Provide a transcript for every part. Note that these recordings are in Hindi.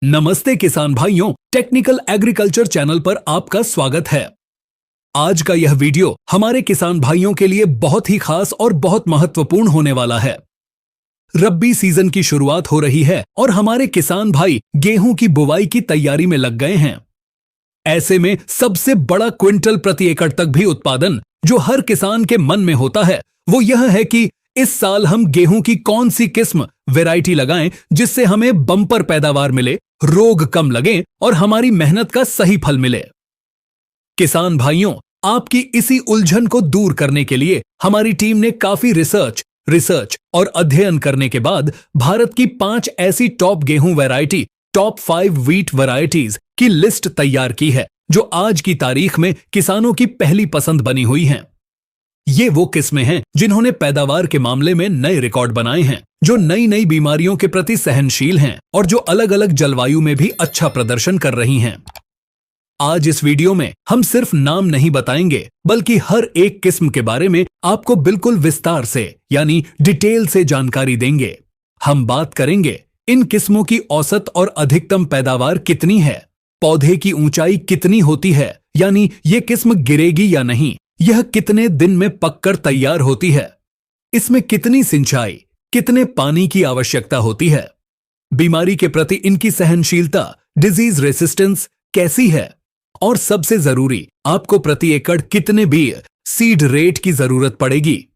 नमस्ते किसान भाइयों, टेक्निकल एग्रीकल्चर चैनल पर आपका स्वागत है। आज का यह वीडियो हमारे किसान भाइयों के लिए बहुत ही खास और बहुत महत्वपूर्ण होने वाला है। रब्बी सीजन की शुरुआत हो रही है और हमारे किसान भाई गेहूं की बुवाई की तैयारी में लग गए हैं। ऐसे में सबसे बड़ा क्विंटल प्रति एकड़ तक भी उत्पादन जो हर किसान के मन में होता है वो यह है कि इस साल हम गेहूं की कौन सी किस्म वैरायटी लगाएं जिससे हमें बम्पर पैदावार मिले, रोग कम लगे और हमारी मेहनत का सही फल मिले। किसान भाइयों, आपकी इसी उलझन को दूर करने के लिए हमारी टीम ने काफी रिसर्च और अध्ययन करने के बाद भारत की 5 ऐसी टॉप गेहूं वैरायटी, टॉप 5 व्हीट वैरायटीज की लिस्ट तैयार की है जो आज की तारीख में किसानों की पहली पसंद बनी हुई हैं। ये वो किस्में हैं जिन्होंने पैदावार के मामले में नए रिकॉर्ड बनाए हैं, जो नई बीमारियों के प्रति सहनशील हैं और जो अलग अलग जलवायु में भी अच्छा प्रदर्शन कर रही हैं। आज इस वीडियो में हम सिर्फ नाम नहीं बताएंगे बल्कि हर एक किस्म के बारे में आपको बिल्कुल विस्तार से यानी डिटेल से जानकारी देंगे। हम बात करेंगे इन किस्मों की औसत और अधिकतम पैदावार कितनी है, पौधे की ऊंचाई कितनी होती है यानी ये किस्म गिरेगी या नहीं, यह कितने दिन में पककर तैयार होती है, इसमें कितनी सिंचाई, कितने पानी की आवश्यकता होती है, बीमारी के प्रति इनकी सहनशीलता, डिजीज रेसिस्टेंस कैसी है और सबसे जरूरी आपको प्रति एकड़ कितने बीज सीड रेट की जरूरत पड़ेगी।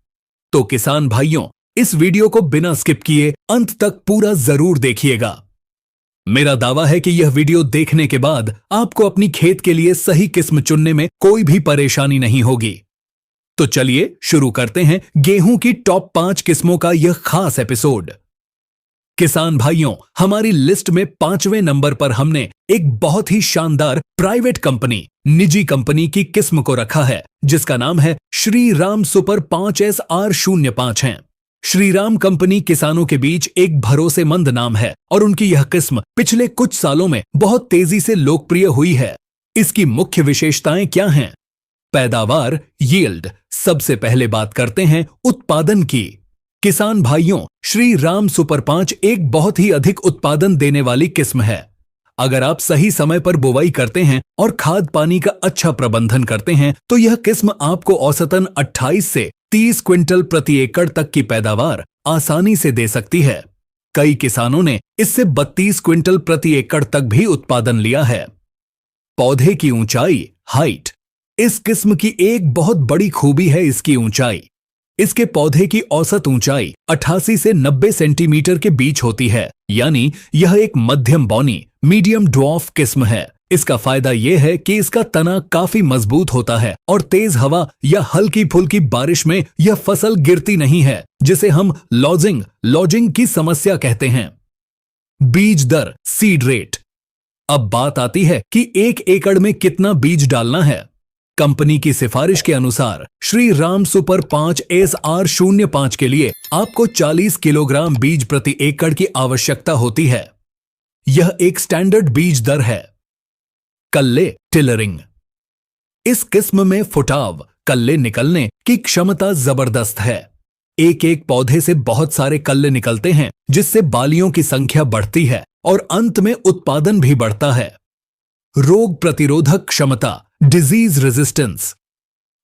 तो किसान भाइयों, इस वीडियो को बिना स्किप किए अंत तक पूरा जरूर देखिएगा। मेरा दावा है कि यह वीडियो देखने के बाद आपको अपनी खेत के लिए सही किस्म चुनने में कोई भी परेशानी नहीं होगी। तो चलिए शुरू करते हैं गेहूं की टॉप 5 किस्मों का यह खास एपिसोड। किसान भाइयों, हमारी लिस्ट में 5वें नंबर पर हमने एक बहुत ही शानदार प्राइवेट कंपनी, निजी कंपनी की किस्म को रखा है जिसका नाम है श्री राम सुपर 5SR05 है। श्रीराम कंपनी किसानों के बीच एक भरोसेमंद नाम है और उनकी यह किस्म पिछले कुछ सालों में बहुत तेजी से लोकप्रिय हुई है। इसकी मुख्य विशेषताएं क्या हैं? पैदावार, यील्ड। सबसे पहले बात करते हैं उत्पादन की। किसान भाइयों, श्री राम सुपर 5 एक बहुत ही अधिक उत्पादन देने वाली किस्म है। अगर आप सही समय पर बुवाई करते हैं और खाद पानी का अच्छा प्रबंधन करते हैं तो यह किस्म आपको औसतन 28 से 30 क्विंटल प्रति एकड़ तक की पैदावार आसानी से दे सकती है। कई किसानों ने इससे 32 क्विंटल प्रति एकड़ तक भी उत्पादन लिया है। पौधे की ऊंचाई, हाइट। इस किस्म की एक बहुत बड़ी खूबी है इसकी ऊंचाई। इसके पौधे की औसत ऊंचाई 88 से 90 सेंटीमीटर के बीच होती है, यानी यह एक मध्यम बौनी, मीडियम ड्वार्फ किस्म है। इसका फायदा यह है कि इसका तना काफी मजबूत होता है और तेज हवा या हल्की फुल्की बारिश में यह फसल गिरती नहीं है, जिसे हम लॉजिंग की समस्या कहते हैं। बीज दर, सीड रेट। अब बात आती है कि 1 एकड़ में कितना बीज डालना है। कंपनी की सिफारिश के अनुसार श्री राम सुपर 5SR05 के लिए आपको 40 किलोग्राम बीज प्रति एकड़ की आवश्यकता होती है। यह एक स्टैंडर्ड बीज दर है। कल्ले, टिलरिंग। इस किस्म में फुटाव, कल्ले निकलने की क्षमता जबरदस्त है। एक पौधे से बहुत सारे कल्ले निकलते हैं जिससे बालियों की संख्या बढ़ती है और अंत में उत्पादन भी बढ़ता है। रोग प्रतिरोधक क्षमता, डिजीज रेजिस्टेंस।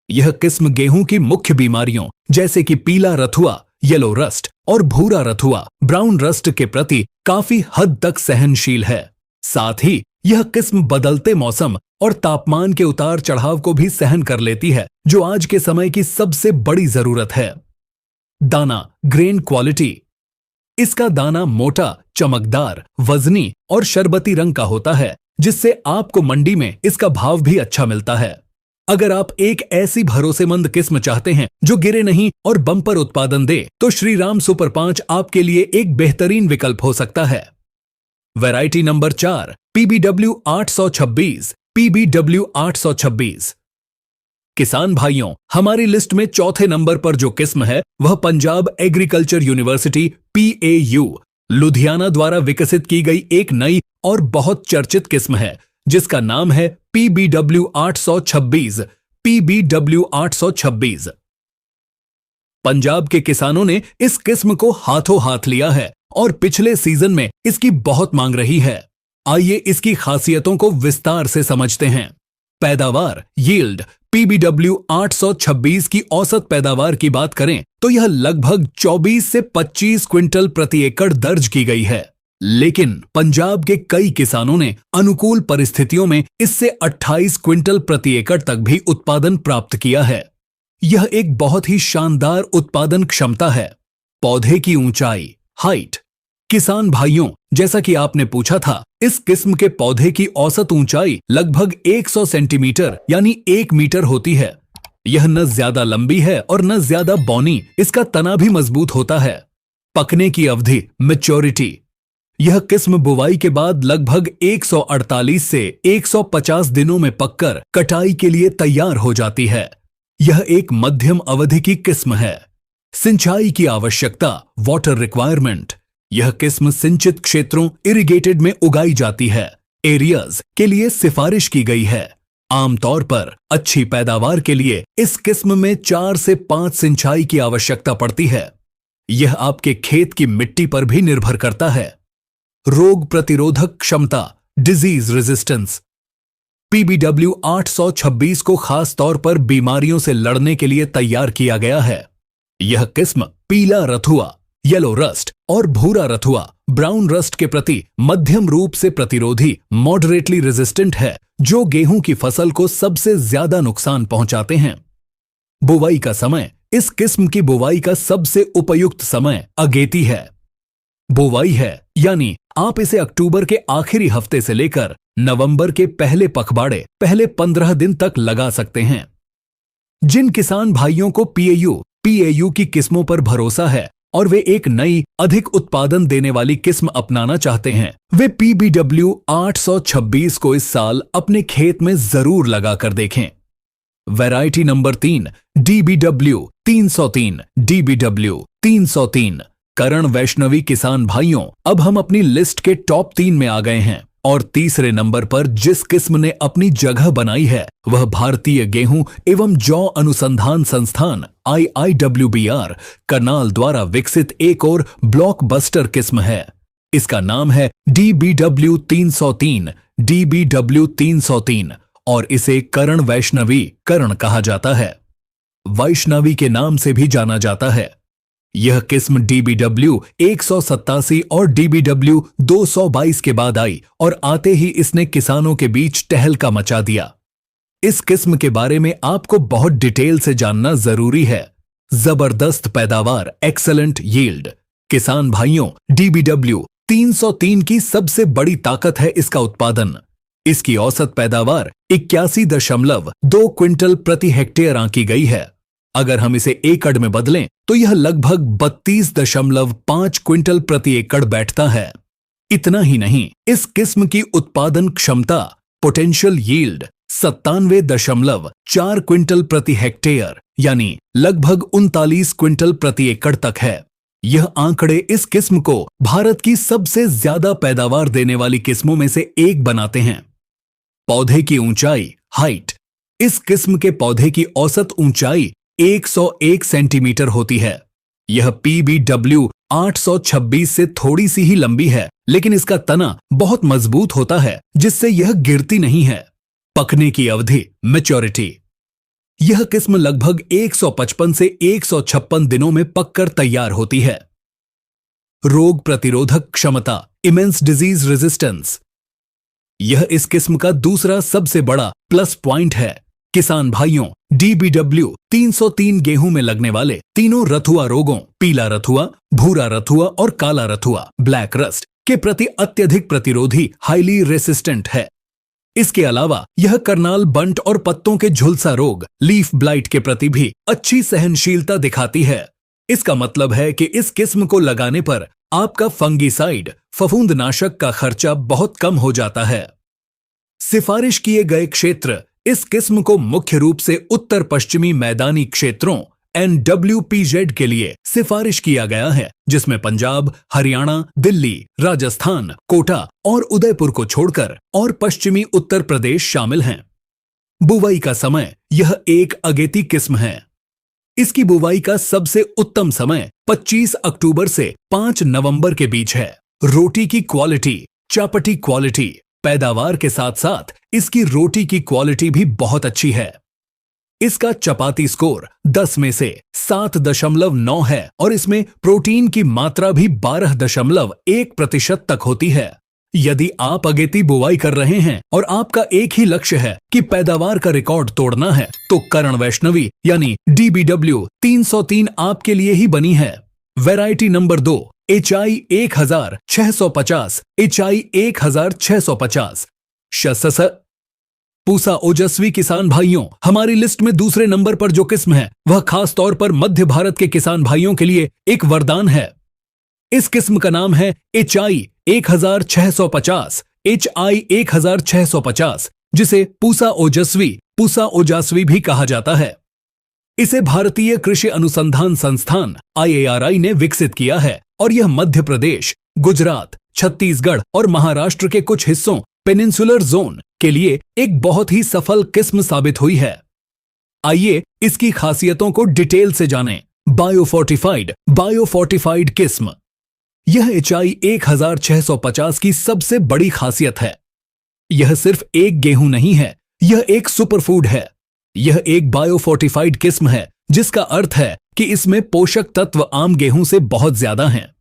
यह किस्म गेहूं की मुख्य बीमारियों जैसे कि पीला रथुआ, येलो रस्ट और भूरा रथुआ, ब्राउन रस्ट के प्रति काफी हद तक सहनशील है। साथ ही यह किस्म बदलते मौसम और तापमान के उतार चढ़ाव को भी सहन कर लेती है, जो आज के समय की सबसे बड़ी जरूरत है। दाना, ग्रेन क्वालिटी। इसका दाना मोटा, चमकदार, वजनी और शरबती रंग का होता है, जिससे आपको मंडी में इसका भाव भी अच्छा मिलता है। अगर आप एक ऐसी भरोसेमंद किस्म चाहते हैं जो गिरे नहीं और बम्पर उत्पादन दे, तो श्री राम सुपर 5 आपके लिए एक बेहतरीन विकल्प हो सकता है। Variety number 4, PBW 826। किसान भाइयों, हमारी लिस्ट में चौथे नंबर पर जो किस्म है वह Punjab agriculture university PAU Ludhiana द्वारा विकसित की गई एक नई और बहुत चर्चित किस्म है जिसका नाम है PBW 826। पंजाब के किसानों ने इस किस्म को हाथों हाथ लिया है और पिछले सीजन में इसकी बहुत मांग रही है। आइए इसकी खासियतों को विस्तार से समझते हैं। पैदावार यील्ड PBW 826 की औसत पैदावार की बात करें तो यह लगभग 24 से 25 क्विंटल प्रति एकड़ दर्ज की गई है, लेकिन पंजाब के कई किसानों ने अनुकूल परिस्थितियों में इससे 28 क्विंटल प्रति एकड़ तक भी उत्पादन प्राप्त किया है। यह एक बहुत ही शानदार उत्पादन क्षमता है। पौधे की ऊंचाई हाइट। किसान भाइयों, जैसा कि आपने पूछा था, इस किस्म के पौधे की औसत ऊंचाई लगभग 100 सेंटीमीटर यानी 1 मीटर होती है। यह न ज्यादा लंबी है और न ज्यादा बौनी, इसका तना भी मजबूत होता है। पकने की अवधि मैच्योरिटी। यह किस्म बुवाई के बाद लगभग 148 से 150 दिनों में पककर कटाई के लिए तैयार हो जाती है। यह एक मध्यम अवधि की किस्म है। सिंचाई की आवश्यकता वाटर रिक्वायरमेंट। यह किस्म सिंचित क्षेत्रों इरिगेटेड में उगाई जाती है। एरियाज के लिए सिफारिश की गई है। आमतौर पर अच्छी पैदावार के लिए इस किस्म में 4 से 5 सिंचाई की आवश्यकता पड़ती है। यह आपके खेत की मिट्टी पर भी निर्भर करता है। रोग प्रतिरोधक क्षमता डिजीज रेजिस्टेंस। PBW 826 को खास तौर पर बीमारियों से लड़ने के लिए तैयार किया गया है। यह किस्म पीला रथुआ येलो रस्ट और भूरा रथुआ ब्राउन रस्ट के प्रति मध्यम रूप से प्रतिरोधी मॉडरेटली रेजिस्टेंट है, जो गेहूं की फसल को सबसे ज्यादा नुकसान पहुंचाते हैं। बुवाई का समय। इस किस्म की बुवाई का सबसे उपयुक्त समय अगेती है। बुवाई है यानी आप इसे अक्टूबर के आखिरी हफ्ते से लेकर नवंबर के पहले पखवाड़े पहले 15 दिन तक लगा सकते हैं। जिन किसान भाइयों को PAU की किस्मों पर भरोसा है और वे एक नई अधिक उत्पादन देने वाली किस्म अपनाना चाहते हैं, वे PBW 826 को इस साल अपने खेत में जरूर लगाकर देखें। Variety number 3 DBW 303। DBW 303। करण वैष्णवी किसान भाइयों, अब हम अपनी लिस्ट के टॉप 3 में आ गए हैं और तीसरे नंबर पर जिस किस्म ने अपनी जगह बनाई है वह भारतीय गेहूं एवं जौ अनुसंधान संस्थान IIWBR करनाल द्वारा विकसित एक और ब्लॉकबस्टर किस्म है। इसका नाम है DBW 303। DBW 303 और इसे करण वैष्णवी करण कहा जाता है। वैष्णवी के नाम से भी जाना जाता है। यह किस्म DBW 187 और DBW 222 के बाद आई और आते ही इसने किसानों के बीच टहलका मचा दिया। इस किस्म के बारे में आपको बहुत डिटेल से जानना जरूरी है। जबरदस्त पैदावार एक्सेलेंट यील्ड। किसान भाइयों, DBW 303 की सबसे बड़ी ताकत है इसका उत्पादन। इसकी औसत पैदावार 81.2 क्विंटल प्रति हेक्टेयर आंकी गई है। अगर हम इसे एकड़ में बदलें तो यह लगभग 32.5 क्विंटल प्रति एकड़ बैठता है। इतना ही नहीं, इस किस्म की उत्पादन क्षमता पोटेंशियल यील्ड 97.4 क्विंटल प्रति हेक्टेयर यानी लगभग 39 क्विंटल प्रति एकड़ तक है। यह आंकड़े इस किस्म को भारत की सबसे ज्यादा पैदावार देने वाली किस्मों में से एक बनाते हैं। पौधे की ऊंचाई हाइट। इस किस्म के पौधे की औसत ऊंचाई 101 सेंटीमीटर होती है। यह PBW 826 से थोड़ी सी ही लंबी है, लेकिन इसका तना बहुत मजबूत होता है जिससे यह गिरती नहीं है। पकने की अवधि मैच्योरिटी। यह किस्म लगभग 155 से 156 दिनों में पककर तैयार होती है। रोग प्रतिरोधक क्षमता इमेंस डिजीज रेजिस्टेंस। यह इस किस्म का दूसरा सबसे बड़ा प्लस पॉइंट है। किसान भाइयों, DBW 303 गेहूं में लगने वाले तीनों रथुआ रोगों पीला रथुआ, भूरा रथुआ और काला रथुआ ब्लैक रस्ट के प्रति अत्यधिक प्रतिरोधी हाईली रेसिस्टेंट है। इसके अलावा यह करनाल बंट और पत्तों के झुलसा रोग लीफ ब्लाइट के प्रति भी अच्छी सहनशीलता दिखाती है। इसका मतलब है कि इस किस्म को लगाने पर आपका फंगीसाइड फफूंदनाशक का खर्चा बहुत कम हो जाता है। सिफारिश किए गए क्षेत्र। इस किस्म को मुख्य रूप से उत्तर पश्चिमी मैदानी क्षेत्रों NWPZ के लिए सिफारिश किया गया है, जिसमें पंजाब, हरियाणा, दिल्ली, राजस्थान, कोटा और उदयपुर को छोड़कर और पश्चिमी उत्तर प्रदेश शामिल हैं। बुवाई का समय। यह एक अगेती किस्म है। इसकी बुवाई का सबसे उत्तम समय 25 अक्टूबर से 5 नवंबर के बीच है। रोटी की क्वालिटी चापटी क्वालिटी। पैदावार के साथ साथ इसकी रोटी की क्वालिटी भी बहुत अच्छी है। इसका चपाती स्कोर 10 में से 7.9 है और इसमें प्रोटीन की मात्रा भी 12.1% तक होती है। यदि आप अगेती बुवाई कर रहे हैं और आपका एक ही लक्ष्य है कि पैदावार का रिकॉर्ड तोड़ना है, तो करण वैष्णवी यानी DBW 303 आपके लिए ही बनी है। Variety number 2 HI 1650, HI 1650। शसस। पूसा ओजस्वी किसान भाइयों, हमारी लिस्ट में दूसरे नंबर पर जो किस्म है वह खास तौर पर मध्य भारत के किसान भाइयों के लिए एक वरदान है। इस किस्म का नाम है HI 1650, HI 1650, जिसे पूसा ओजस्वी भी कहा जाता है। इसे भारतीय कृषि अनुसंधान संस्थान IARI ने विकसित किया है और यह मध्य प्रदेश, गुजरात, छत्तीसगढ़ और महाराष्ट्र के कुछ हिस्सों पेनिनसुलर जोन के लिए एक बहुत ही सफल किस्म साबित हुई है। आइए इसकी खासियतों को डिटेल से जानें। बायोफोर्टिफाइड किस्म। यह HI 1650 की सबसे बड़ी खासियत है। यह सिर्फ एक गेहूं नहीं है, यह एक सुपरफूड है। यह एक बायोफोर्टिफाइड किस्म है, जिसका अर्थ है कि इसमें पोषक तत्व आम गेहूं से बहुत ज्यादा हैं।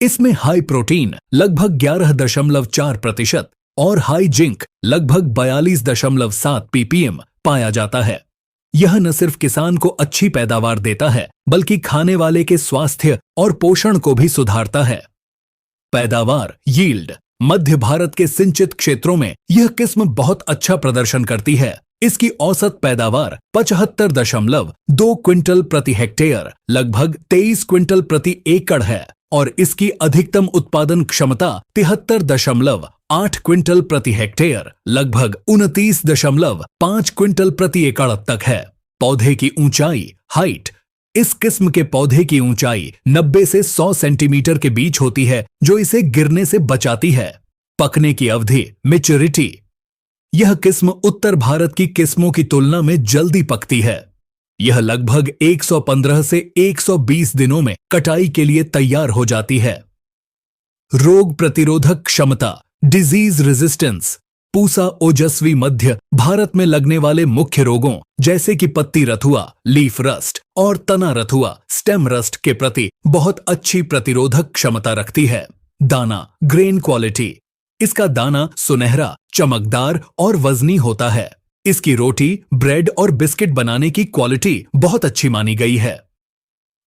इसमें हाई प्रोटीन लगभग 11.4% और हाई जिंक लगभग 42.7 ppm पाया जाता है। यह न सिर्फ किसान को अच्छी पैदावार देता है, बल्कि खाने वाले के स्वास्थ्य और पोषण को भी सुधारता है। पैदावार यील्ड। मध्य भारत के सिंचित क्षेत्रों में यह किस्म बहुत अच्छा प्रदर्शन करती है। इसकी औसत पैदावार 75.2 क्विंटल प्रति हेक्टेयर लगभग 23 क्विंटल प्रति एकड़ है और इसकी अधिकतम उत्पादन क्षमता 73.8 क्विंटल प्रति हेक्टेयर लगभग 29.5 क्विंटल प्रति एकड़ तक है। पौधे की ऊंचाई हाइट। इस किस्म के पौधे की ऊंचाई 90 से 100 सेंटीमीटर के बीच होती है, जो इसे गिरने से बचाती है। पकने की अवधि मैच्योरिटी। यह किस्म उत्तर भारत की किस्मों की तुलना में जल्दी पकती है। यह लगभग 115 से 120 दिनों में कटाई के लिए तैयार हो जाती है। रोग प्रतिरोधक क्षमता डिजीज रेजिस्टेंस। पूसा ओजस्वी मध्य भारत में लगने वाले मुख्य रोगों जैसे कि पत्ती रथुआ, लीफ रस्ट और तना रथुआ, स्टेम रस्ट के प्रति बहुत अच्छी प्रतिरोधक क्षमता रखती है। दाना ग्रेन क्वालिटी। इसका दाना सुनहरा, चमकदार और वजनी होता है। इसकी रोटी, ब्रेड और बिस्किट बनाने की क्वालिटी बहुत अच्छी मानी गई है।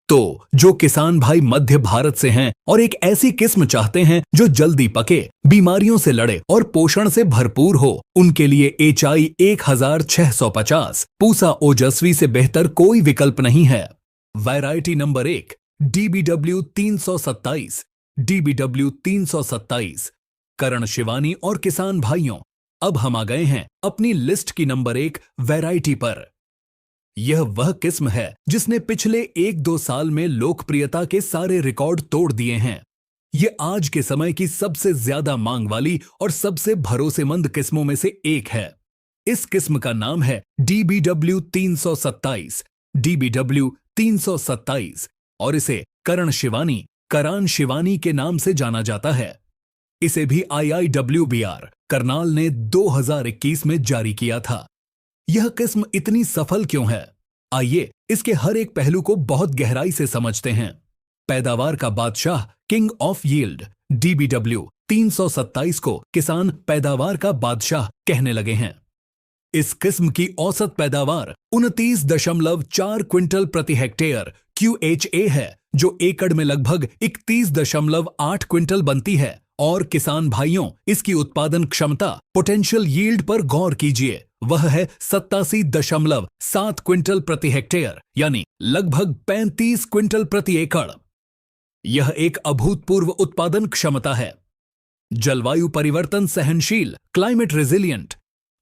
तो जो किसान भाई मध्य भारत से हैं और एक ऐसी किस्म चाहते हैं जो जल्दी पके, बीमारियों से लड़े और पोषण से भरपूर हो, उनके लिए HI 1650 पूसा ओजस्वी से बेहतर कोई विकल्प नहीं है। Variety number 1 DBW 327। DBW 327। करण शिवानी और किसान भाइयों, अब हम आ गए हैं अपनी लिस्ट की नंबर 1 वैरायटी पर। यह वह किस्म है जिसने पिछले 1-2 साल में लोकप्रियता के सारे रिकॉर्ड तोड़ दिए हैं। यह आज के समय की सबसे ज्यादा मांग वाली और सबसे भरोसेमंद किस्मों में से एक है। इस किस्म का नाम है DBW 327। DBW 327 और इसे करण शिवानी के नाम से जाना जाता है। इसे भी IIWBR करनाल ने 2021 में जारी किया था। यह किस्म इतनी सफल क्यों है? आइए इसके हर एक पहलू को बहुत गहराई से समझते हैं। पैदावार का बादशाह, किंग ऑफ यील्ड, DBW 327 को किसान पैदावार का बादशाह कहने लगे हैं। इस किस्म की औसत पैदावार 29.4 क्विंटल प्रति हेक्टेयर QHA है, जो एकड़ में लगभग 31.8 क्विंटल बनती है। और किसान भाइयों, इसकी उत्पादन क्षमता पोटेंशियल यील्ड पर गौर कीजिए। वह है 87.7 क्विंटल प्रति हेक्टेयर, यानी लगभग 35 क्विंटल प्रति एकड़। यह एक अभूतपूर्व उत्पादन क्षमता है। जलवायु परिवर्तन सहनशील, क्लाइमेट रेजिलिएंट।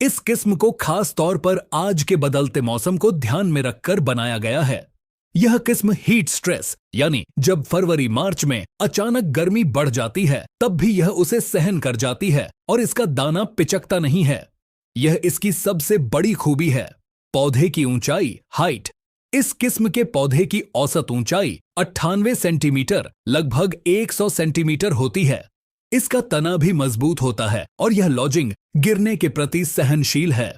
इस किस्म को खास तौर पर आज के बदलते मौसम को ध्यान में रखकर बनाया गया है। यह किस्म हीट स्ट्रेस, यानी जब फरवरी-मार्च में अचानक गर्मी बढ़ जाती है, तब भी यह उसे सहन कर जाती है और इसका दाना पिचकता नहीं है। यह इसकी सबसे बड़ी खूबी है। पौधे की ऊंचाई हाइट। इस किस्म के पौधे की औसत ऊंचाई 98 सेंटीमीटर लगभग 100 सेंटीमीटर होती है। इसका तना भी मजबूत होता है और यह लॉजिंग गिरने के प्रति सहनशील है।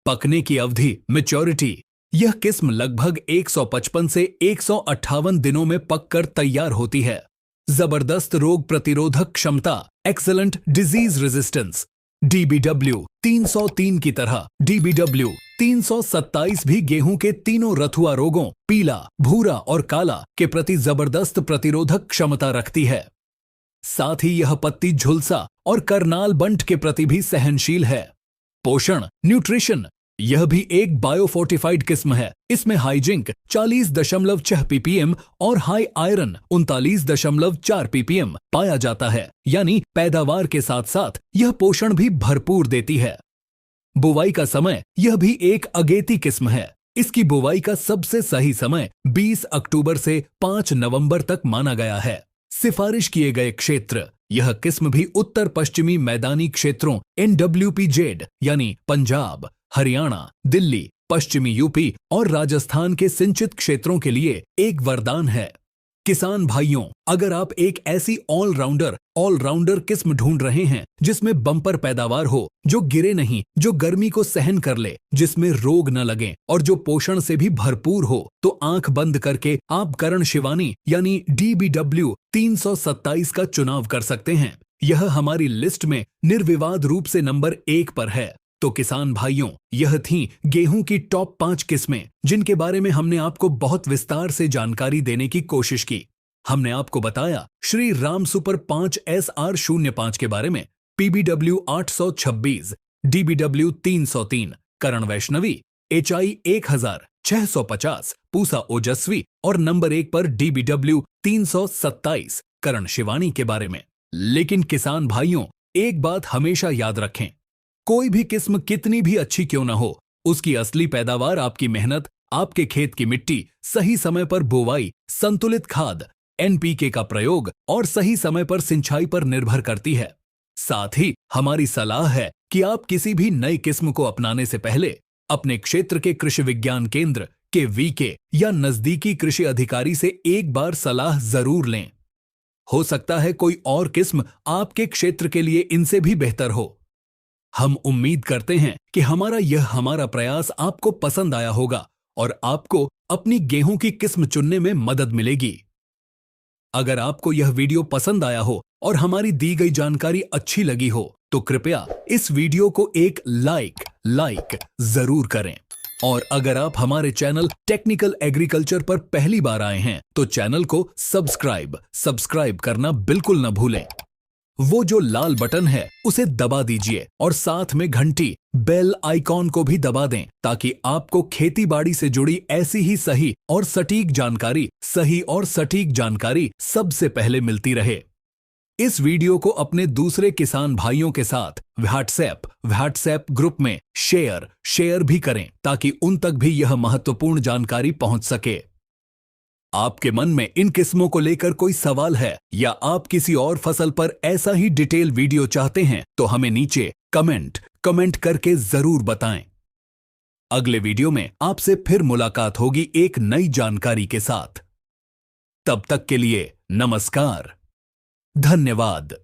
पकने की अवधि मैच्योरिटी, यह किस्म लगभग 155 से 158 दिनों में पककर तैयार होती है। जबरदस्त रोग प्रतिरोधक क्षमता, एक्सेलेंट डिजीज रेजिस्टेंस। DBW 303 की तरह DBW 327 भी गेहूं के तीनों रथुआ रोगों पीला, भूरा और काला के प्रति जबरदस्त प्रतिरोधक क्षमता रखती है। साथ ही यह पत्ती झुलसा और करनाल बंट के प्रति भी सहनशील है। पोषण, न्यूट्रिशन, यह भी एक बायोफोर्टिफाइड किस्म है। इसमें हाई जिंक 40.6 ppm और हाई आयरन 39.4 ppm पाया जाता है, यानी पैदावार के साथ साथ यह पोषण भी भरपूर देती है। बुवाई का समय, यह भी एक अगेती किस्म है। इसकी बुवाई का सबसे सही समय 20 अक्टूबर से 5 नवंबर तक माना गया है। सिफारिश किए गए क्षेत्र, यह किस्म भी उत्तर पश्चिमी मैदानी क्षेत्रों NWPZ यानी पंजाब, हरियाणा, दिल्ली, पश्चिमी यूपी और राजस्थान के सिंचित क्षेत्रों के लिए एक वरदान है। किसान भाइयों, अगर आप एक ऐसी ऑलराउंडर किस्म ढूंढ रहे हैं जिसमें बम्पर पैदावार हो, जो गिरे नहीं, जो गर्मी को सहन कर ले, जिसमें रोग न लगे और जो पोषण से भी भरपूर हो, तो आंख बंद करके आप करण शिवानी यानी DBW 327 का चुनाव कर सकते हैं। यह हमारी लिस्ट में निर्विवाद रूप से नंबर 1 पर है। तो किसान भाइयों, यह थी गेहूं की टॉप 5 किस्में जिनके बारे में हमने आपको बहुत विस्तार से जानकारी देने की कोशिश की। हमने आपको बताया श्री राम सुपर 5 SR05 के बारे में, PBW 826, DBW 303, करण वैष्णवी, HI 1000, 650, पूसा ओजस्वी और नंबर 1 पर DBW 327 करण शिवानी के बारे में। लेकिन किसान भाइयों, एक बात हमेशा याद रखें, कोई भी किस्म कितनी भी अच्छी क्यों ना हो, उसकी असली पैदावार आपकी मेहनत, आपके खेत की मिट्टी, सही समय पर बुवाई, संतुलित खाद, NPK का प्रयोग और सही समय पर सिंचाई पर निर्भर करती है। साथ ही हमारी सलाह है कि आप किसी भी नई किस्म को अपनाने से पहले अपने क्षेत्र के कृषि विज्ञान केंद्र के VK या नजदीकी कृषि अधिकारी से एक बार सलाह जरूर लें। हो सकता है कोई और किस्म आपके क्षेत्र के लिए इनसे भी बेहतर हो। हम उम्मीद करते हैं कि हमारा प्रयास आपको पसंद आया होगा और आपको अपनी गेहूं की किस्म चुनने में मदद मिलेगी। अगर आपको यह वीडियो पसंद आया हो और हमारी दी गई जानकारी अच्छी लगी हो, तो कृपया इस वीडियो को एक लाइक जरूर करें। और अगर आप हमारे चैनल टेक्निकल एग्रीकल्चर पर पहली बार आए हैं, तो चैनल को सब्सक्राइब करना बिल्कुल न भूलें। वो जो लाल बटन है उसे दबा दीजिए और साथ में घंटी बेल आइकॉन को भी दबा दें, ताकि आपको खेती बाड़ी से जुड़ी ऐसी ही सही और सटीक जानकारी सबसे पहले मिलती रहे। इस वीडियो को अपने दूसरे किसान भाइयों के साथ व्हाट्सएप ग्रुप में शेयर भी करें, ताकि उन तक भी यह महत्वपूर्ण जानकारी पहुंच सके। आपके मन में इन किस्मों को लेकर कोई सवाल है या आप किसी और फसल पर ऐसा ही डिटेल वीडियो चाहते हैं, तो हमें नीचे कमेंट करके जरूर बताएं। अगले वीडियो में आपसे फिर मुलाकात होगी एक नई जानकारी के साथ। तब तक के लिए नमस्कार, धन्यवाद।